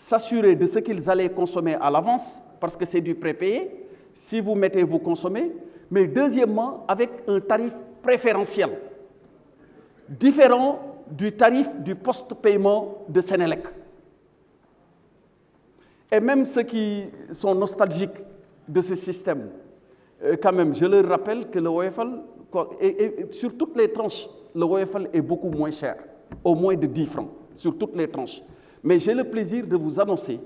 s'assurer de ce qu'ils allaient consommer à l'avance, parce que c'est du prépayé. Si vous mettez, vous consommez. Mais deuxièmement, avec un tarif préférentiel, différent du tarif du post-paiement de Sénélec. Et même ceux qui sont nostalgiques de ce système, quand même, je leur rappelle que le WFL, et sur toutes les tranches, le WFL est beaucoup moins cher, au moins de 10 francs, sur toutes les tranches. Mais j'ai le plaisir de vous annoncer,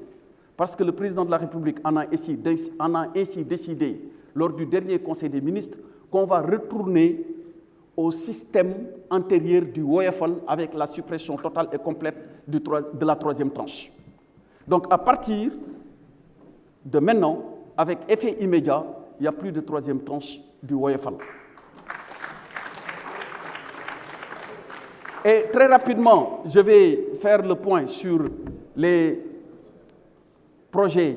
parce que le président de la République en a ainsi décidé lors du dernier Conseil des ministres, qu'on va retourner au système antérieur du WFL avec la suppression totale et complète de la troisième tranche. Donc à partir de maintenant, avec effet immédiat, il n'y a plus de troisième tranche du WFL. Et très rapidement, je vais faire le point sur les projets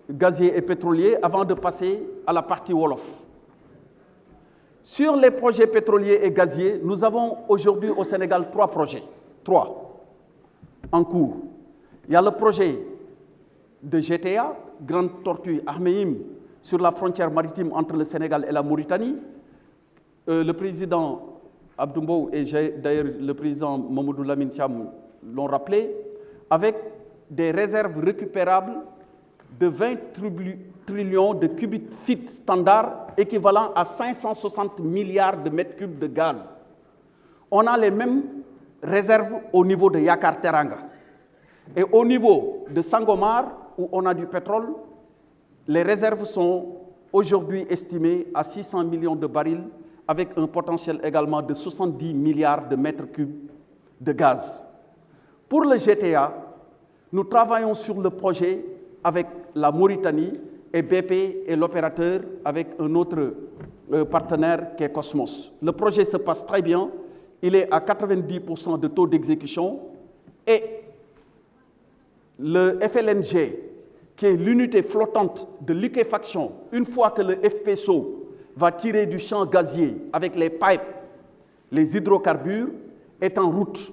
gaziers et pétroliers avant de passer à la partie Wolof. Sur les projets pétroliers et gaziers, nous avons aujourd'hui au Sénégal 3 projets, 3 en cours. Il y a le projet de GTA, Grande Tortue Ahmeyim, sur la frontière maritime entre le Sénégal et la Mauritanie. Le président Abdoumbo et d'ailleurs le président Mamadou Lamine Thiam l'ont rappelé, avec des réserves récupérables de 20 trillions de cubic feet standard, équivalent à 560 milliards de mètres cubes de gaz. On a les mêmes réserves au niveau de Yakar Teranga. Et au niveau de Sangomar, où on a du pétrole, les réserves sont aujourd'hui estimées à 600 millions de barils, avec un potentiel également de 70 milliards de mètres cubes de gaz. Pour le GTA, nous travaillons sur le projet avec la Mauritanie et BP est l'opérateur avec un autre partenaire qui est Cosmos. Le projet se passe très bien, il est à 90% de taux d'exécution et le FLNG, qui est l'unité flottante de liquéfaction, une fois que le FPSO va tirer du champ gazier avec les pipes, les hydrocarbures, est en route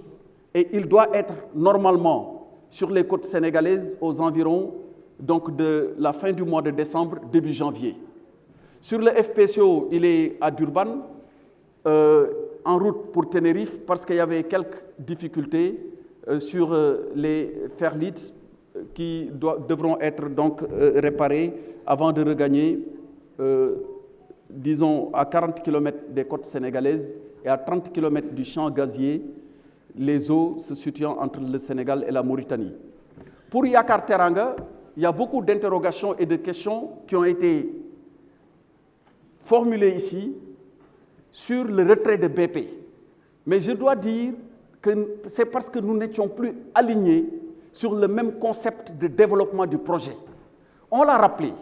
et il doit être normalement sur les côtes sénégalaises aux environs donc de la fin du mois de décembre, début janvier. Sur le FPSO, il est à Durban, en route pour Tenerife, parce qu'il y avait quelques difficultés sur les ferlites qui devront être donc réparés avant de regagner, disons, à 40 km des côtes sénégalaises et à 30 km du champ gazier, les eaux se situant entre le Sénégal et la Mauritanie. Pour Yakar Teranga, il y a beaucoup d'interrogations et de questions qui ont été formulées ici sur le retrait de BP. Mais je dois dire que c'est parce que nous n'étions plus alignés sur le même concept de développement du projet. On l'a rappelé,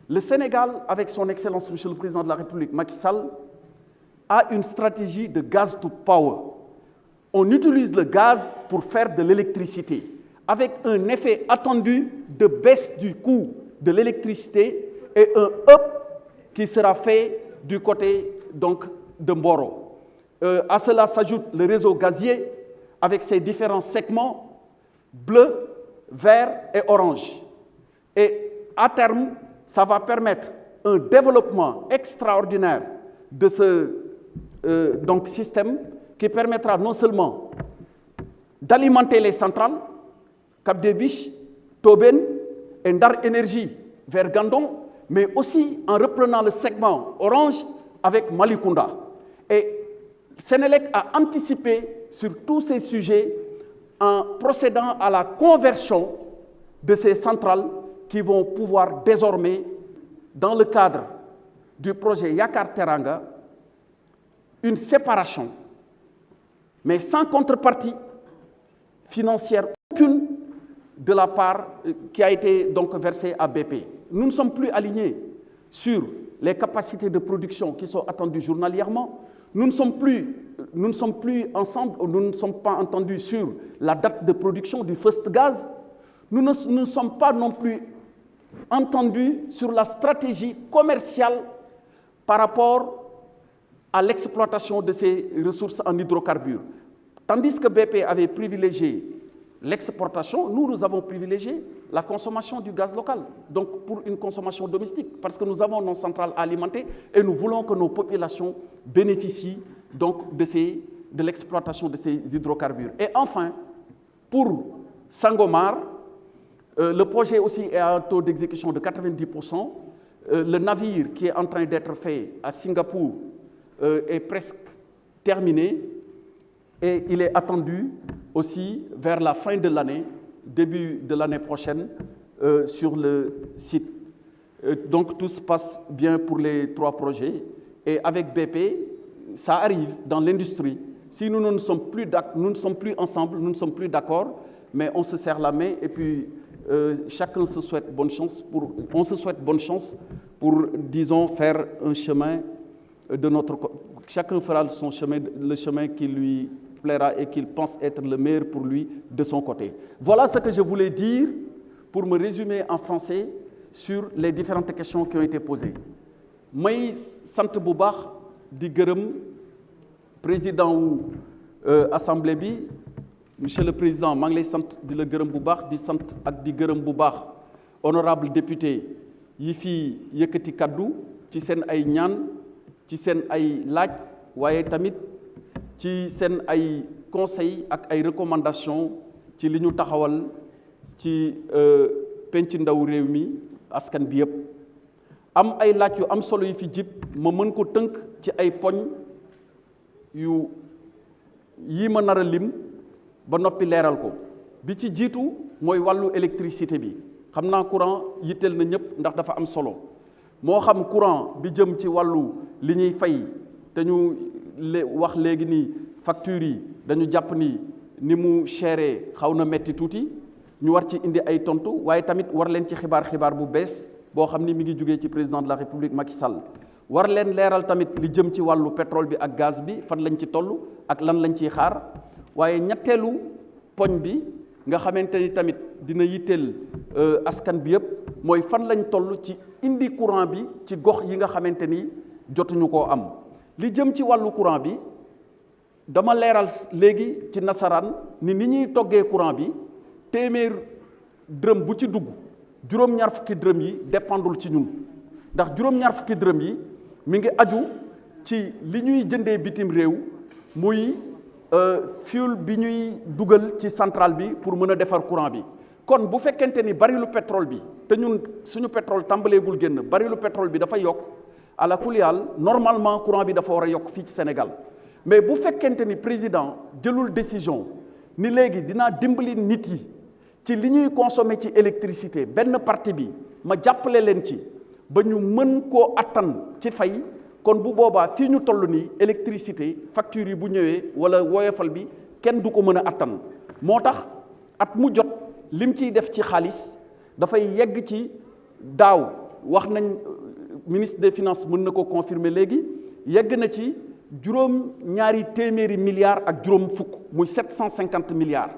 le Sénégal, avec son Excellence, Monsieur le Président de la République, Macky Sall, a une stratégie de gaz to power. On utilise le gaz pour faire de l'électricité, avec un effet attendu de baisse du coût de l'électricité et un up qui sera fait du côté donc, de Mboro. À cela s'ajoute le réseau gazier avec ses différents segments bleu, vert et orange. Et à terme, ça va permettre un développement extraordinaire de ce donc, système qui permettra non seulement d'alimenter les centrales, Cap des Biches, Tobène et Ndar Énergie vers Gandon, mais aussi en reprenant le segment orange avec Malicounda. Et Sénélec a anticipé sur tous ces sujets en procédant à la conversion de ces centrales qui vont pouvoir désormais, dans le cadre du projet Yakar Teranga, une séparation, mais sans contrepartie financière aucune de la part qui a été donc versée à BP. Nous ne sommes plus alignés sur les capacités de production qui sont attendues journalièrement. Nous ne sommes plus ensemble, nous ne sommes pas entendus sur la date de production du first gaz. Nous ne sommes pas non plus entendus sur la stratégie commerciale par rapport à l'exploitation de ces ressources en hydrocarbures. Tandis que BP avait privilégié l'exportation, nous avons privilégié la consommation du gaz local, donc pour une consommation domestique, parce que nous avons nos centrales à alimenter et nous voulons que nos populations bénéficient donc de l'exploitation de ces hydrocarbures. Et enfin, pour Sangomar, le projet aussi est à un taux d'exécution de 90%. Le navire qui est en train d'être fait à Singapour est presque terminé et il est attendu aussi vers la fin de l'année, début de l'année prochaine, sur le site. Donc tout se passe bien pour les 3 projets. Et avec BP, ça arrive dans l'industrie. Si nous ne sommes plus ensemble, nous ne sommes plus d'accord, mais on se serre la main et puis chacun se souhaite bonne chance on se souhaite bonne chance pour, disons, faire un chemin de notre... Chacun fera son chemin, le chemin qui lui plaira et qu'il pense être le meilleur pour lui de son côté. Voilà ce que je voulais dire pour me résumer en français sur les différentes questions qui ont été posées. may sant bu baax di gërëm président wu assemblée bi monsieur le président maa ngi lay sant di la gërëm bu baax di sant ak di gërëm bu baax honorable député yi fi yëkkati kaddu ci seen ay ñaan ci seen ay laaj waaye tamit ci seen ay conseil ak ay recommandation ci li ñu taxawal ci penc ndaw réew mi askan bi yëpp am ay laaj yu am solo yi fi jib ma mën ko tënk ci ay poñ yu yi ma nar a lim ba noppi leeral ko bi ci jiitu mooy wàllu électricité bi xam naa courant yitteel na ñëpp ndax dafa am solo moo xam courant bi jëm ci wàllu li ñuy fay te ñu wax léegi ni factures yi dañu jàpp ni mu chéré xaw na metti tuuti ñu war ci indi ay tontu waaye tamit war leen ci xibaar bu bees boo xam ni mi ngi jógee ci président de la république Macky Sall war leen leeral tamit li jëm ci wàllu pétrole bi ak gaz bi fan lañ ci toll ak lan lañ ciy xaar waaye ñetteelu poñ bi nga xamante ni tamit dina yitteel askan bi yëpp mooy fan lañ toll ci indi courant bi ci gox yi nga xamante ni jotuñu koo am li jëm ci wàllu courant bi dama leeral léegi ci nasaraan ni ñuy toggee courant bi téeméer dërëm bu ci dugg juróom-ñaar fukki dërëm yi dépendul ci ñun ndax juróom-ñaar fukki dërëm yi mi ngi aju ci li ñuy jëndee bitim réew muy fuel bi ñuy dugal ci centrale bi pour mën a defar courant bi kon bu fekkente ni barilu pétrole bi te ñun suñu pétrole tàmbaleegul génn barilu pétrole bi dafa yokk ala kulli haal normalement courant bi dafa war a yokk fii ci Sénégal mais bu fekkente ni président jëlul décision ni léegi dinaa dimbali nit yi ci li ñuy consommer ci électricité benn partie bi ma jàppale leen ci ba ñu mën koo attan ci fay kon bu boobaa fii ñu toll nii électricité facture yi bu ñëwee wala woyofal bi kenn du ko mën a attan moo tax at mu jot lim ciy def ci xaalis dafay yegg ci daaw wax nañ ministre des finances mën na ko confirmer léegi yegg na ci juróom ñaari téeméeri milliards ak juróom fukk muy 750 milliards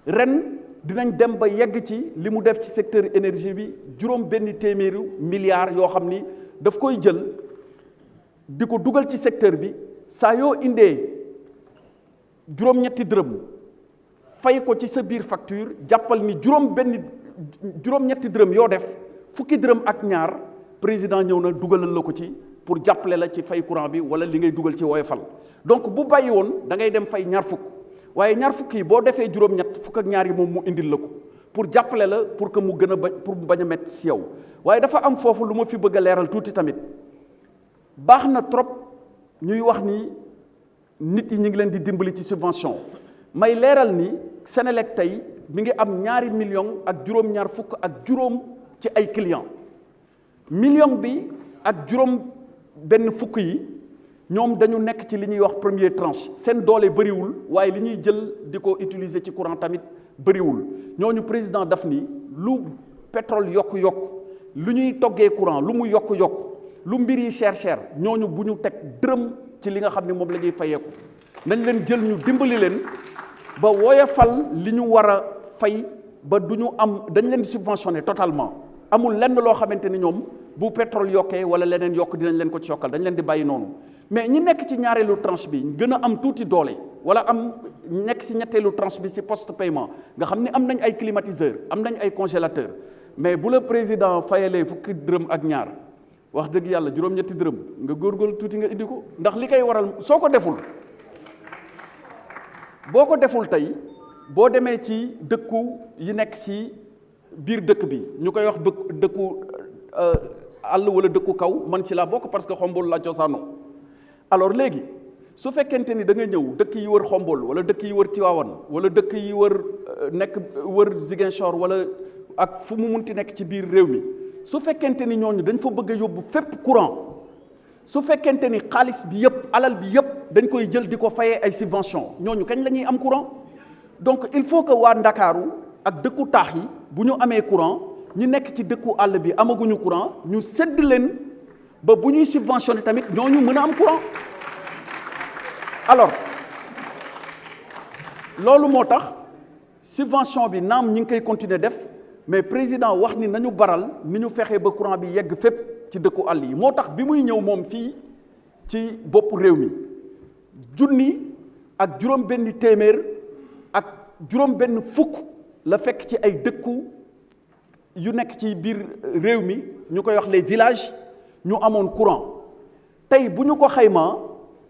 ren dinañ dem ba yegg ci li mu def ci secteur énergie bi juróom benn téeméeri milliards yoo xam ni daf koy jël di ko dugal ci secteur bi saa yoo indee juróom-ñetti dërëm fay ko ci sa biir facture jàppal ni juróom-ñetti dërëm yoo def fukki dërëm ak ñaar président ñëw na dugalal la ko ci pour jàppale la ci fay courant bi wala li ngay dugal ci woyofal donc bu bàyyi woon da ngay dem fay ñaar fukk waaye ñaar fukk yi boo defee juróom-ñett fukk ak ñaar yi moom mu indil la ko pour jàppale la pour que mu gën a pour mu bañ a métti si yow waaye dafa am foofu lu ma fi bëgg a leeral tuuti tamit baax na trop ñuy wax ni nit yi ñu ngi leen di dimbali ci subvention may leeral ni Senelec tey mi ngi am 2 millions ak juróom-ñaar fukk ak juróom ci ay clients million bi ak juróom benn fukk yi ñoom dañu nekk ci li ñuy wax première tranche seen doole bëriwul waaye li ñuy jël di ko utiliser ci courant tamit bëriwul ñooñu président daf ni lu pétrole yokk-yokk lu ñuy toggee courant lu mu yokk-yokk lu mbir yi cher ñooñu bu ñu teg dërëm ci li nga xam ne moom la ñuy fayeeku nañ leen jël ñu dimbali leen ba woyofal li ñu war a fay ba du ñu am dañ leen di subventionné totalement amul lenn loo xamante ni ñoom bu pétrole yokkee wala leneen yokk dinañ leen ko ci yokkal dañ leen di bàyyi noonu mais ñi nekk ci ñaareelu tranche bi gën a am tuuti doole wala am nekk si ñetteelu tranche bi si post paiement nga xam ni am nañ ay climatiseur am nañ ay congélateur mais bu la président fayalee fukki dërëm ak ñaar wax dëgg yàlla juróom-ñetti dërëm nga góorgóorlu tuuti nga indi ko ndax li koy waral soo ko deful boo ko deful tey boo demee ci dëkku yi nekk ci biir dëkk bi ñu koy wax dëkku àll wala dëkku kaw man ci laa bokk parce que Xombol la cosaanoo alors léegi su fekkente ni da nga ñëw dëkk yi wër Xombol wala dëkk yi wër Tivaouane wala dëkk yi wër nekk wër Ziguinchor wala ak fu mu munti nekk ci biir réew mi su fekkente ni ñooñu dañ fa bëgg a yóbbu fépp courant su fekkente ni xaalis bi yëpp alal bi yëpp dañ koy jël di ko fayee ay subvention ñooñu kañ la ñuy am courant donc il faut que waa Ndakaaru ak dëkku taax yi bu ñu amee courant ñi nekk ci dëkku àll bi amaguñu courant ñu sedd leen ba bu ñuy subventionné tamit ñooñu mën a am courant alors loolu moo tax subvention bi naam ñi ngi koy continuer def mais président wax ni nañu baral ni ñu fexee ba courant bi yegg fépp ci dëkku àll yi moo tax bi muy ñëw moom fii ci boppu réew mi junni ak juróom benn téeméer ak juróom benn fukk la fekk ci ay dëkku yu nekk ci biir réew mi ñu koy wax les villages ñu amoon courant tey bu ñu ko xaymaa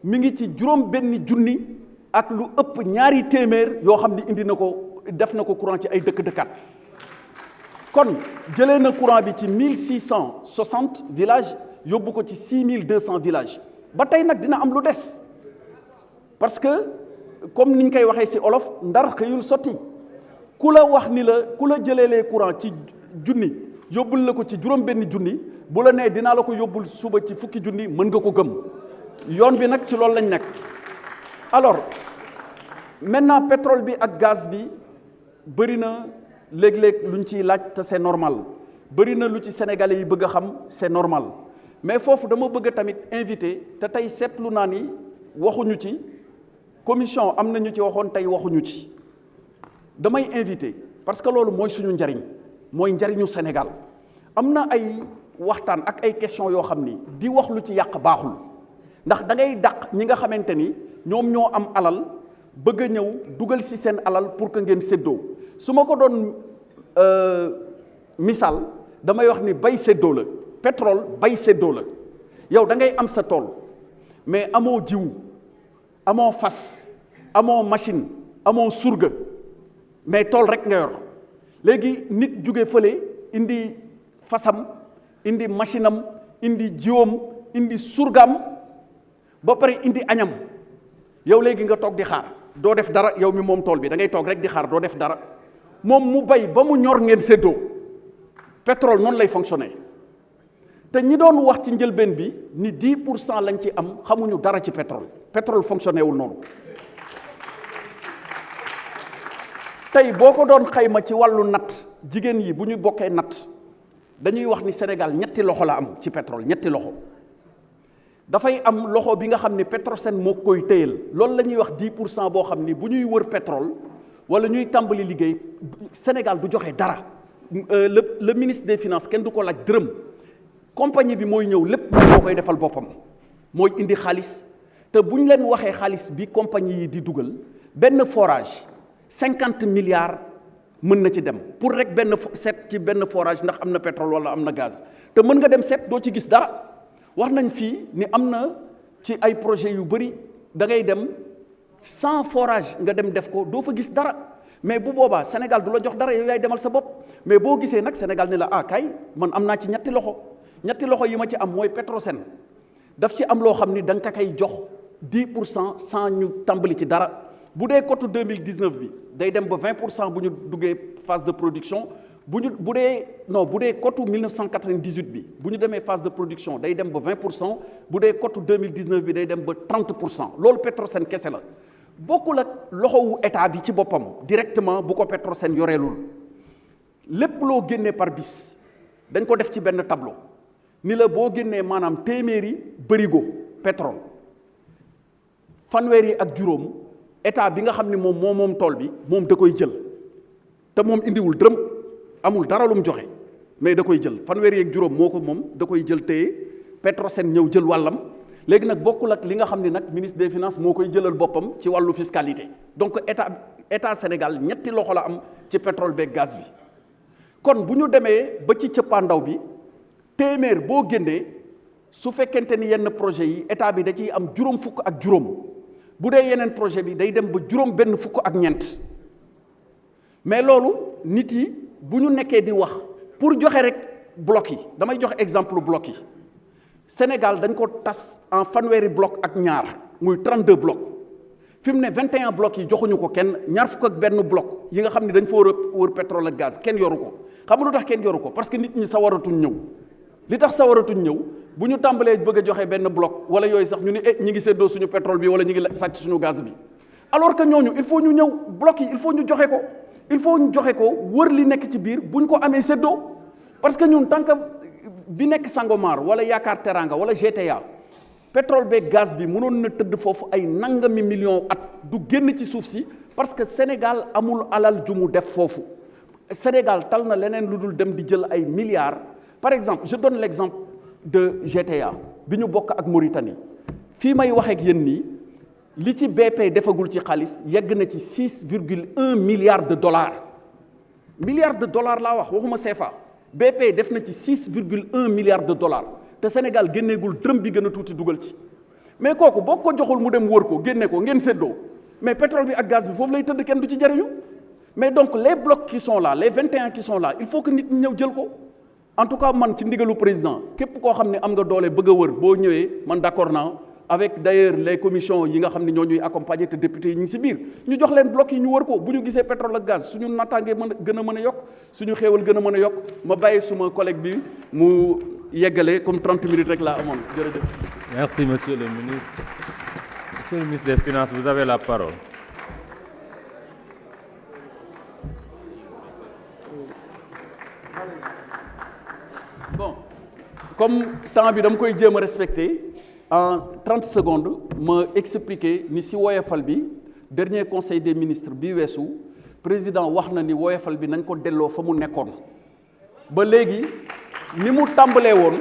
mi ngi ci juróom benn junni ak lu ëpp ñaari téeméer yoo xam ni indi na ko def na ko courant ci ay dëkk-dëkkaat kon jëlee na courant bi ci 1660 villages yóbbu ko ci 6200 villages ba tey nag dina am lu des parce que comme niñ koy waxee ci olof ndar xëyul sotti ku la wax ni la ku la jëleelee courant ci junni yóbbul la ko ci juróom benn junni bu la nee dinaa la ko yóbbul suba ci fukki junni mën nga ko gëm yoon bi nag ci loolu lañ nekk alors maintenant pétrole bi ak gaz bi bëri na léeg-léeg luñ ciy laaj te c'est normal bëri na lu ci sénégalais yi bëgg a xam c'est normal mais foofu dama bëgg a tamit invité te tey seetlu naa ni waxuñu ci commission am na ñu ci waxoon tey waxuñu ci damay invité parce que loolu mooy suñu njariñ mooy njariñu Sénégal am na ay waxtaan ak ay questions yoo xam ni di wax lu ci yàq baaxul ndax da ngay dàq ñi nga xamante ni ñoom ñoo am alal bëgg a ñëw dugal ci seen alal pour que ngeen séddoo su ma ko doon misaal damay wax ni bay séddoo la pétrole bay séddoo la yow da ngay am sa tool mais amoo jiwu amoo fas amoo machine amoo surga mais tool rek nga yor léegi nit jóge fële indi fasam indi machine am indi jiwam indi surgam ba pare indi añam yow léegi nga toog di xaar doo def dara yow mi moom tool bi da ngay toog rek di xaar doo def dara moom mu bay ba mu ñor ngeen séddoo pétrole noonu lay fonctionner te ñi doon wax ci njëlbeen bi ni 10% lañ ci am xamuñu dara ci pétrole pétrole fonctionné wul noonu tey boo ko doon xayma ci wàllu natt jigéen yi bu ñu bokkee natt dañuy wax ni Sénégal ñetti loxo la am ci pétrole ñetti loxo dafay am loxo bi nga xam ni Petrosen moo koy téyel loolu la ñuy wax 10% boo xam ni bu ñuy wër pétrole wala ñuy tàmbali liggéey Sénégal du joxe dara le ministre des finances kenn du ko laaj dërëm compagnie bi mooy ñëw lépp moo koy defal boppam mooy indi xaalis te bu ñu leen waxee xaalis bi compagnie yi di dugal benn forage 50 milliards mën na ci dem pour rek benn seet ci benn forage ndax am na pétrole wala am na gaz te mën nga dem seet doo ci gis dara wax nañ fii ni am na ci ay projet yu bëri da ngay dem 100 forage nga dem def ko doo fa gis dara mais bu boobaa Sénégal du la jox dara yow yaay demal sa bopp mais boo gisee nag Sénégal ni la ah kay man am naa ci ñetti loxo yi ma ci am mooy Petrosen daf ci am loo xam ni da nga koy jox 10% sans ñu tàmbali ci dara bu dee cote 2019 bi day dem ba 20% bu ñu duggee phase de production bu dee cote 1998 bi bu ñu demee phase de production day dem ba 20% bu dee cote 2019 bi day dem ba 30% loolu Petrosen kese la bokkul ak loxowu état bi ci boppam directement bu ko Petrosen yoreelul lépp loo génnee par bis dañ ko def ci benn tableau ni la boo génnee maanaam téeméeri bërigo pétrole fanweer yi ak juróom état bi nga xam ni moom tool bi moom da koy jël te moom indiwul dërëm amul dara lu mu joxe mais da koy jël fanweer yi ak juróom moo ko moom da koy jël téye Petrosen ñëw jël wàllam léegi nag bokkul ak li nga xam ne nag ministre des finances moo koy jëlal boppam ci wàllu fiscalité donc état Sénégal ñetti loxo la am ci pétrole beeg gaz bi kon bu ñu demee ba ci cëppaandaw bi téeméer boo génnee su fekkente ni yenn projet yi état bi da ciy am juróom fukk ak juróom bu dee yeneen projet bi day dem ba juróom benn fukk ak ñeent mais loolu nit yi bu ñu nekkee di wax pour joxe rek bloc yi damay joxe exemple bloc yi Sénégal dañ ko tas en fanweeri bloc ak ñaar muy 32 blocs fi mu ne 21 blocs yi joxuñu ko kenn ñaar fukk ak benn bloc yi nga xam ne dañ fa wër pétrole ak gaz kenn yoru ko xam nga lu tax kenn yoru ko parce que nit ñi sawaratuñ ñëw li tax sawaratuñ ñëw bu ñu tàmbalee bëgg a joxe benn bloc wala yooyu sax ñu ni ñi ngi séddoo suñu pétrole bi wala ñi ngi sàcc suñu gaz bi alors que ñooñu il faut ñu ñëw bloc yi il faut ñu joxe ko il faut ñu joxe ko wër li nekk ci biir buñ ko amee séddoo parce que ñun tant que bi nekk Sangomar wala Yaakaar Teranga wala GTA pétrole beeg gaz bi mënoon na tëdd foofu ay nangami millions at du génn ci suuf si parce que Sénégal amul alal ju mu def foofu Sénégal tal na leneen lu dul dem di jël ay milliards par exemple je donne l'exemple de GTA bi ñu bokk ak Mauritanie fii may wax ak yéen nii li ci BP defagul ci xaalis yegg na ci 6,1 milliards de dollars laa wax waxuma CFA BP def na ci 6,1 milliards de dollars te Sénégal génneegul dërëm bi gën a tuuti dugal ci mais kooku boo ko joxul mu dem wër ko génne ko ngeen séddoo mais pétrole bi ak gaz bi foofu lay tëdd kenn du ci jariñu mais donc les blocs qui sont là les 21 qui sont là il faut que nit ñi ñëw jël ko en tout cas man ci ndigalu président képp koo xam ne am nga doole bëgg a wër boo ñëwee man d'accord naa avec d'ailleurs les commissions yi nga xam ne ñoo ñuy accompagner te députés yi ñu ngi si biir ñu jox leen blocs yi ñu wër ko bu ñu gisee pétrole ak gaz suñu nattaangee gën a mën a yokk suñu xéewal gën a mën a yokk ma bàyyi suma collègue bi mu yeggale comme 30 minutes rek laa amoon jërëjëf. Merci monsieur le ministre. Monsieur le ministre des Finances, vous avez la parole. Bon, comme temps bi dama koy jéem a respecter en 30 secondes ma expliquer ni si woyofal bi dernier conseil des ministres bi weesu président wax na ni woyofal bi nañ ko delloo fa mu nekkoon ba léegi ni mu tàmbalee woon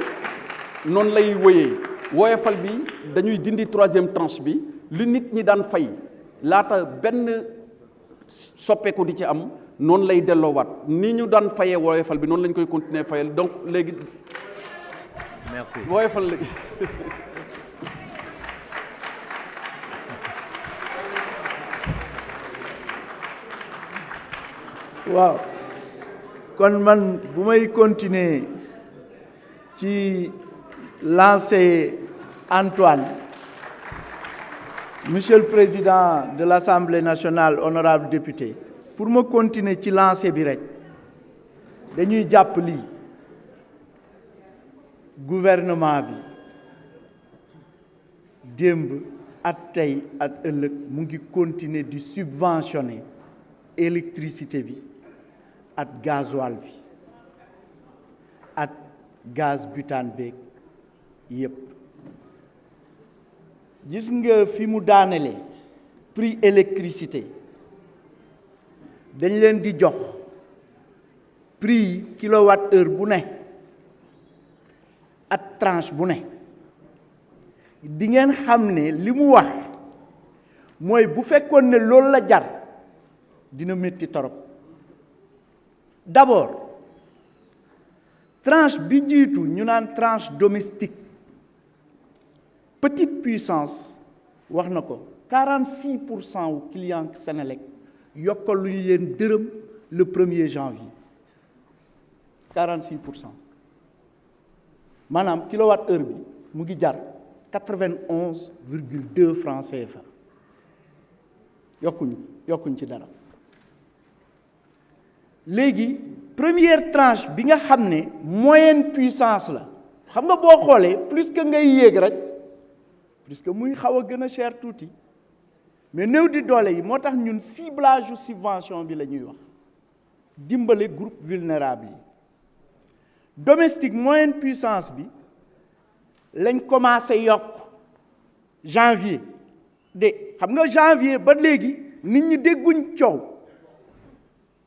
noonu lay wéyee woyofal bi dañuy dindi 3e tranche bi li nit ñi daan fay laata benn soppeeku di ci am noonu lay delloowaat ni ñu daan fayee woyofal bi noonu lañ koy continuer fayal donc léegi. Merci woyofal léegi. waaw kon man bu may continuer ci lancer Antoine monsieur le président de l'Assemblée nationale honorable député pour ma continuer ci lancer bi rek dañuy jàpp lii gouvernement bi démb at tey at ëllëg mu ngi continuer di subventionner électricité bi at gasoil bi at gaz butane beeg yépp gis nga fi mu daanele prix électricité dañ leen di jox prix kilowatt heure bu ne at tranche bu ne di ngeen xam ne li mu wax mooy bu fekkoon ne loolu la jar dina métti torop d'abord tranche bi jiitu ñu naan tranche domestique petite puissance wax na ko 46% wu client Sénélec yokkal lu ñu leen dërëm le 1er janvier 46% maanaam kilowatt heure bi mu ngi jar 91,2 francs CFA yokkuñ ci dara léegi première tranche bi nga xam ne moyenne puissance la xam nga boo xoolee plus que ngay yéeg rek plus que muy xaw a gën a cher tuuti mais néew di doole yi moo tax ñun ciblage u subvention bi la ñuy wax dimbale groupe vulnérable yi domestique moyenne puissance bi lañ commencé yokk janvier de xam nga janvier ba léegi nit ñi dégguñ coow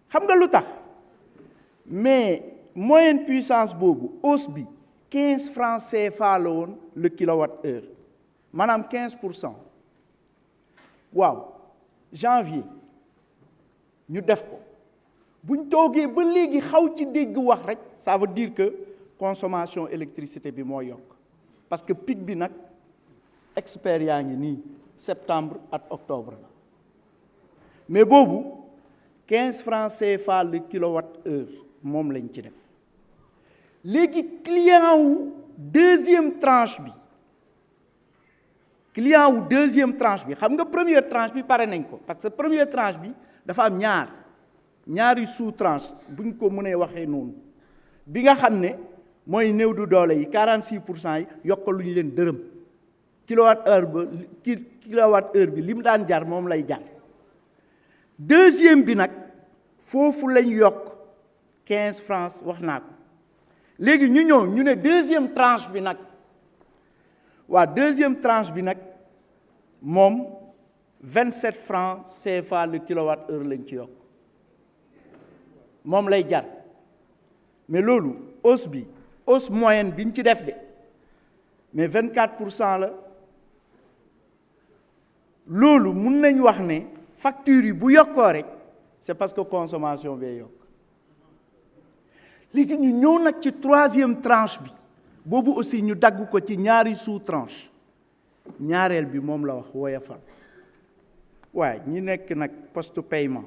xam nga lu tax mais moyenne puissance boobu hausse bi 15 francs CFA la woon le kilowatt heure maanaam 15%. waaw janvier ñu def ko buñ toogee ba léegi xaw ci dégg wax rek ça veut dire que consommation électricité bi moo yokk parce que pic bi nag expert yaa ngi nii septembre ak octobre la mais boobu 15 francs CFA le kilowatt-heure moom lañ ci def léegi client wu deuxième tranche bi xam nga première tranche bi pare nañ ko parce que première tranche bi dafa am ñaari sous tranche buñ ko mënee waxee noonu bi nga xam ne mooy néew du doole yi 46% yi yokkaluñu leen dërëm kilowatt-heure bi li mu daan jar moom lay jar deuxième bi nag foofu lañ yokk 15 francs wax naa ko léegi ñu ñëw ñu ne deuxième tranche bi nag deuxième tranche bi nag moom 27 francs CFA le kilowatt-heure lañ ci yokk moom lay jar mais loolu hausse moyenne bi ñu ci def de mais 24% la loolu mun nañ wax ne facture yi bu yokkoo rek c'est parce que consommation bee yokk léegi ñu ñëw nag ci troisième tranche bi boobu aussi ñu dagg ko ci ñaari sous tranche ñaareel bi moom la wax woyofal waaye ñi nekk nag poste paiement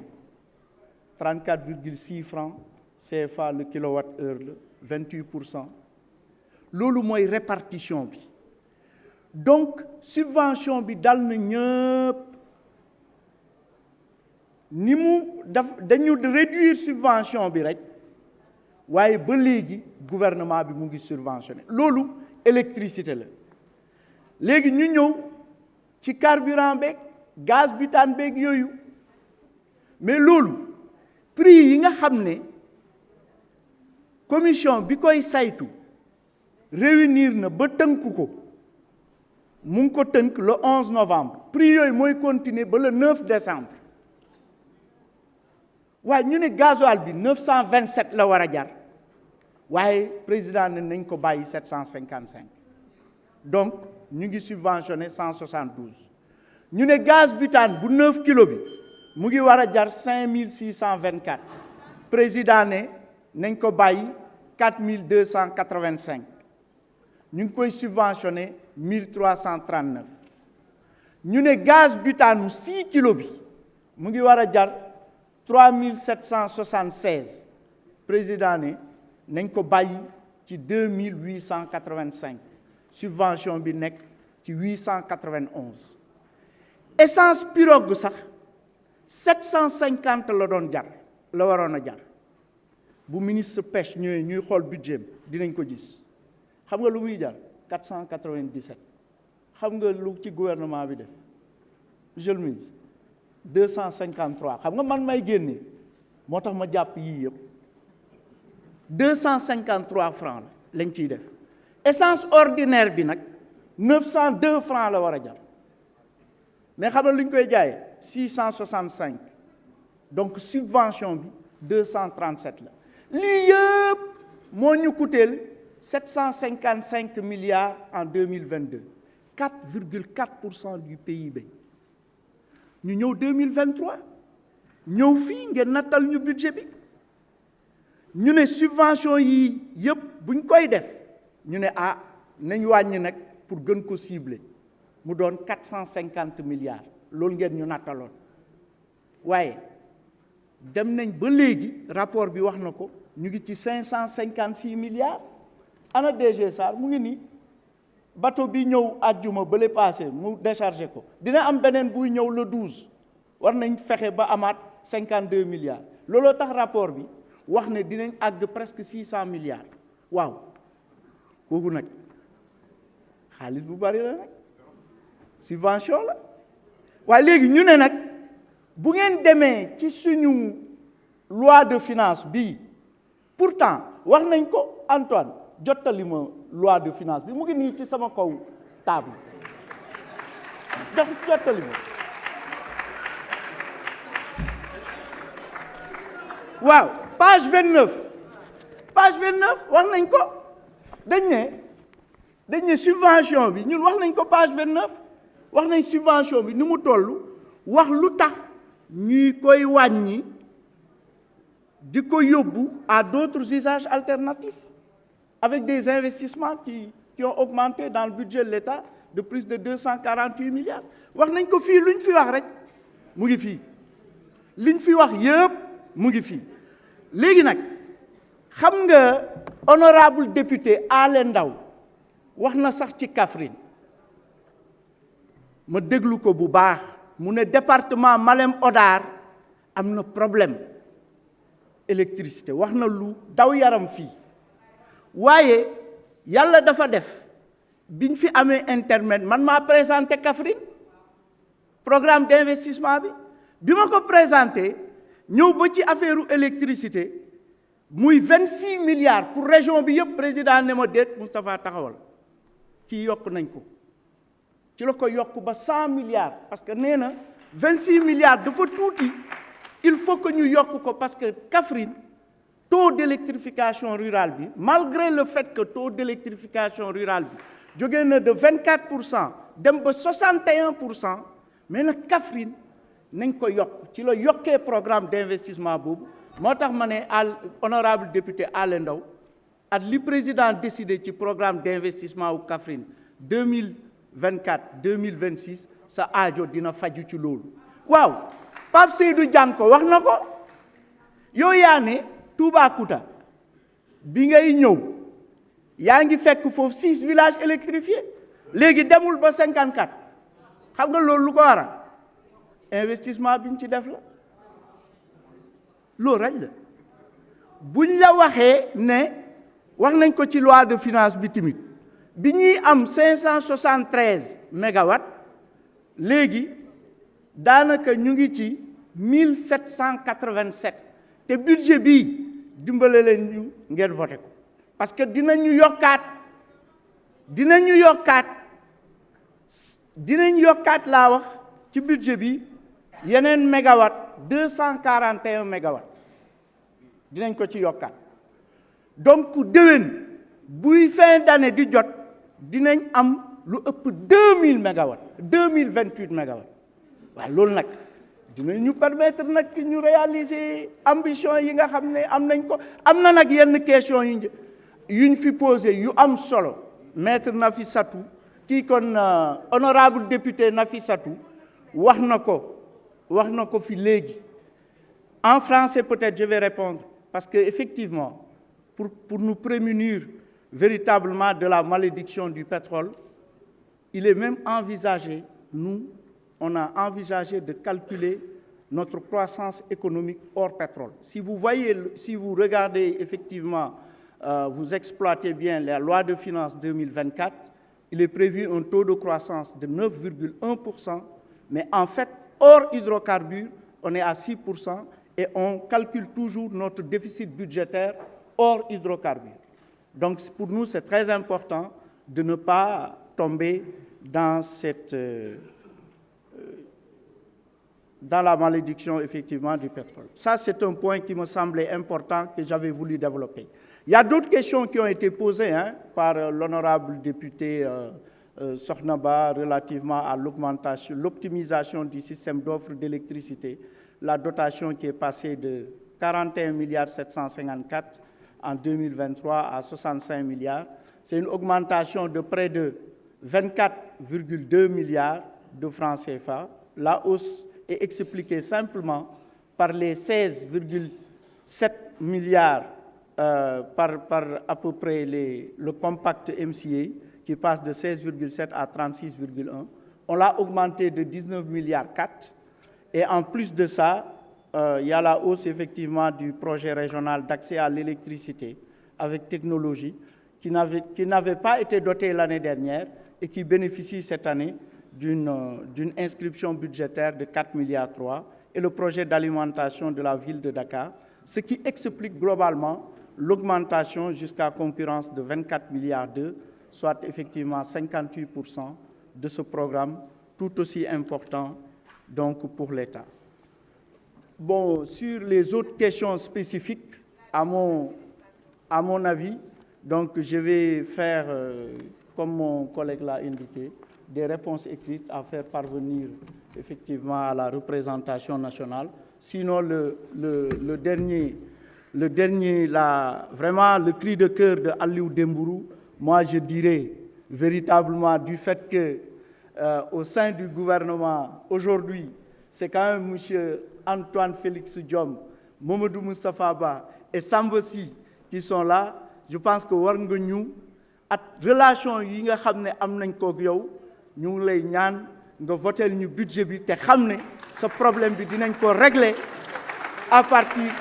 34,6 francs CFA le kilowatt-heure la 28%. loolu mooy répartition bi donc subvention bi dal na ñëpp ni mu dañu réduire subvention bi rek waaye ba léegi gouvernement bi mu ngi subventionné loolu électricité la léegi ñu ñëw ci carburant beeg gaz butane beeg yooyu mais loolu prix yi nga xam ne commission bi koy saytu réunir na ba tënk ko mu ngi ko tënk le 11 novembre prix yooyu mooy continuer ba le 9 décembre waaye ñu ne gasoil bi 927 la war a jar waaye président ne nañ ko bàyyi 755 donc ñu ngi subventionné 172 ñu ne gaz butane bu 9 kilo bi mu ngi war a jar 5624 président ne nañ ko bàyyi 4285 ñu ngi koy subventionné 1339 ñu ne gaz butane 6 kilo bi mu ngi war a jar 3776 président ne nañ ko bàyyi ci 2885 subvention bi nekk ci 891 essence pirogue sax 750 la doon jar la waroon a jar bu ministre pêche ñëwee ñuy xool budget dinañ ko gis xam nga lu muy jar 497 xam nga lu ci gouvernement bi def monsieur le ministre 253 xam nga man may génne moo tax ma jàpp yii yëpp 253 francs la lañ ciy def essence ordinaire bi nag 902 francs la war a jar mais xam nga lu ñu koy jaayee 665 donc subvention bi 237 la lii yëpp moo ñu coûteel 755 milliards en 2022 4,4% du PIB ñu ñëw 2023 ñëw fii ngeen nattal ñu budget bi ñu ne subvention yi yëpp buñ koy def ñu ne nañ wàññi nag pour gën ko cibler mu doon 450 milliards loolu ngeen ñu nattaloon waaye dem nañ ba léegi rapport bi wax na ko ñu ngi ci 556 milliards ana DG Sarr mu ngi nii bateau bi ñëw àjjuma ba le passé mu déchargé ko dina am beneen buy ñëw le 12 war nañ fexe ba amaat 52 milliards looloo tax rapport bi wax ne dinañ àgg presque 600 milliards waaw kooku nag xaalis bu bari la nag subvention la waaye léegi ñu ne nag bu ngeen demee ci suñu loi de finance bii pourtant wax nañ ko Antoine jottali ma loi de finance bi mu ngi nii ci sama kaw table jottali ma waaw page 29 wax nañ ko dañ ne dañ ne subvention bi ñun wax nañ ko page 29 wax nañ subvention bi ni mu toll wax lu tax ñuy koy wàññi di ko yóbbu à d'autres usages alternatifs avec des investissements qui ont augmenté dans le budget de l'État de plus de 248 milliards wax nañ ko fii luñ fi wax rek mu ngi fii liñ fi wax yëpp mu ngi fii léegi nag xam nga honorable député Alé Ndao wax na sax ci Kaffrine ma déglu ko bu baax mu ne département Malem Hodar am na problème électricité wax na lu daw yaram fii waaye yàlla dafa def biñ fi amee internet man maa présenté Kaffrine programme d'investissement bi ma ko présenté ñëw ba ci affaire électricité muy 26 milliards pour région bi yëpp président ne ma déet Moustapha taxawal kii yokk nañ ko ci la ko yokk ba 100 milliards parce que nee na 26 milliards dafa tuuti il faut que ñu yokk ko parce que Kaffrine taux d'électrification rurale bi malgré le fait que taux d'électrification rurale bi jógee na de 24% dem ba 61%, mais nag Kaffrine nañ ko yokk ci la yokkee programme d'investissement boobu moo tax ma ne honorable député Alé Ndao at li président décidé ci programme d'investissement wu Kaffrine 2024-2026 sa aajo dina faju ci loolu waaw Pape Seydou Dianko wax na ko yow yaa ne Toubacouta bi ngay ñëw yaa ngi fekk foofu 6 villages électrifiés léegi demul ba 54 xam nga loolu lu ko waral investissement bi ñu ci def la loolu rek la buñ la waxee ne wax nañ ko ci loi de finance bi tamit bi ñuy am 573 mégawatts léegi daanaka ñu ngi ci 1787 te budget bii dimbale leen ñu ngeen voté ko parce que dinañ yokkaat laa wax ci budget bi yeneen mégawatt 241 mégawatts dinañ ko ci yokkaat donc déwén buy fin d'année di jot dinañ am lu ëpp 2000 mégawatts 2028 mégawatts waaw loolu nag dinañu permettre nag ñu réaliser ambition yi nga xam ne am nañ ko am na nag yenn question yuñ fi posé yu am solo maître Nafissatou kii kon honorable député Nafissatou wax na ko fi léegi en français peut-être je vais répondre parce que effectivement pour nous prémunir véritablement de la malédiction du pétrole, il est même envisagé, on a envisagé de calculer notre croissance économique hors pétrole. Si vous regardez effectivement, vous exploitez bien la loi de finances 2024, il est prévu un taux de croissance de 9,1%, mais en fait, hors hydrocarbures, on est à 6% et on calcule toujours notre déficit budgétaire hors hydrocarbures. Donc pour nous, c'est très important de ne pas tomber dans la malédiction effectivement du pétrole. Ça, c'est un point qui me semblait important que j'avais voulu développer. Il y a d'autres questions qui ont été posées par l'honorable député Sohnaba relativement à l'optimisation du système d'offre d'électricité, la dotation qui est passée de 41 milliards 754 en 2023 à 65 milliards. C'est une augmentation de près de 24,2 milliards de francs CFA. La hausse est expliquée simplement par les 16,7 milliards par à peu près le compact MCA qui passe de 16,7 à 36,1. On l'a augmenté de 19 milliards 4. Et en plus de ça, il y a la hausse effectivement du projet régional d'accès à l'électricité avec technologie qui n'avait pas été doté l'année dernière et qui bénéficie cette année d'une inscription budgétaire de 4 milliards 3 et le projet d'alimentation de la ville de Dakar, ce qui explique globalement l'augmentation jusqu'à concurrence de 24 milliards 2, soit effectivement 58% de ce programme tout aussi important donc pour l'État. Bon, sur les autres questions spécifiques, à mon avis, donc je vais faire comme mon collègue l'a indiqué, des réponses écrites à faire parvenir effectivement à la représentation nationale. Sinon, vraiment le cri de cœur de Aliou Dembourou, moi je dirais véritablement du fait que au sein du gouvernement aujourd'hui, c'est quand même M. Antoine Félix Diome, Mamadou Moustapha Ba et Sambossi qui sont là. Je pense que war nga ñu at relation yi nga xam ne am nañ koog yow ñu ngi lay ñaan nga votel ñu budget bi te xam ne ce problème bi dinañ ko régler à partir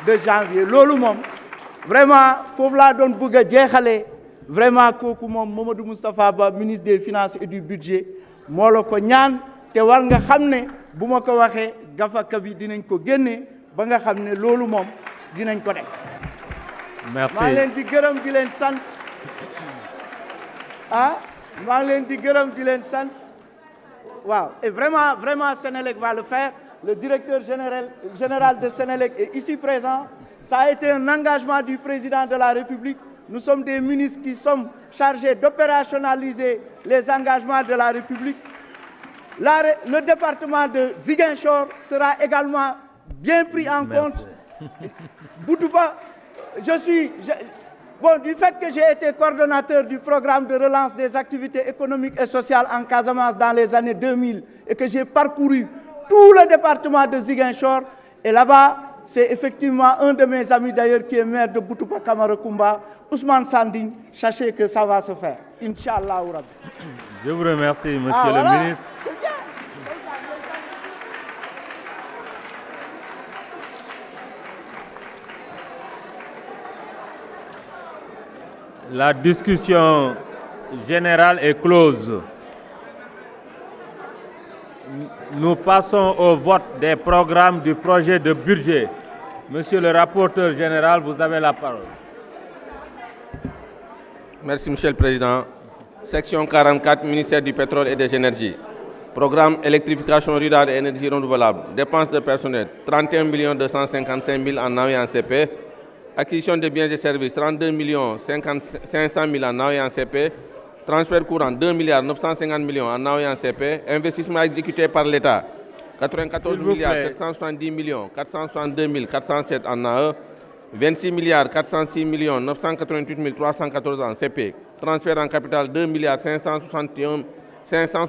de janvier. Loolu moom vraiment foofu laa doon bëgg a jeexalee vraiment kooku moom Mamadou Moustapha Ba ministre des finances et du budget moo la ko ñaan te war nga xam ne bu ma ko waxee gafaka bi dinañ ko génne ba nga xam ne loolu moom dinañ ko def. Merci. maa leen di gërëm di leen sant maa leen di gërëm di leen sant waaw et vraiment Sénélec va le faire. Le directeur général de Sénélec est ici présent. Ça a été un engagement du président de la République. Nous sommes des ministres qui sommes chargés d'opérationnaliser les engagements de la République. Le département de Ziguinchor sera également bien pris en compte. Boutouba, du fait que j'ai été coordonnateur du programme de relance des activités économiques et sociales en Casamance dans les années 2000 et que j'ai parcouru tout le département de Ziguinchor, et là-bas, c'est effectivement un de mes amis d'ailleurs qui est maire de Boutoupa Kamarakoumba, Ousmane Sanding. Sachez que ça va se faire, Inch'Allah. Je vous remercie, monsieur le ministre. C'est bien. La discussion générale est close. Nous passons au vote des programmes du projet de budget. Monsieur le rapporteur général, vous avez la parole. Merci, Monsieur le Président. Section 44, ministère du Pétrole et des Énergies. Programme électrification rurale et énergie renouvelable. Dépenses de personnel, 31 255 000 en AE et en CP. Acquisition de biens et services, 32 500 000 en AE et en CP. Transfert courant, 2 950 millions en AE et en CP. Investissement exécuté par l'État, 94 770 462 407 en AE. 26 406 988 314 en CP. Transfert en capital, 2 560 500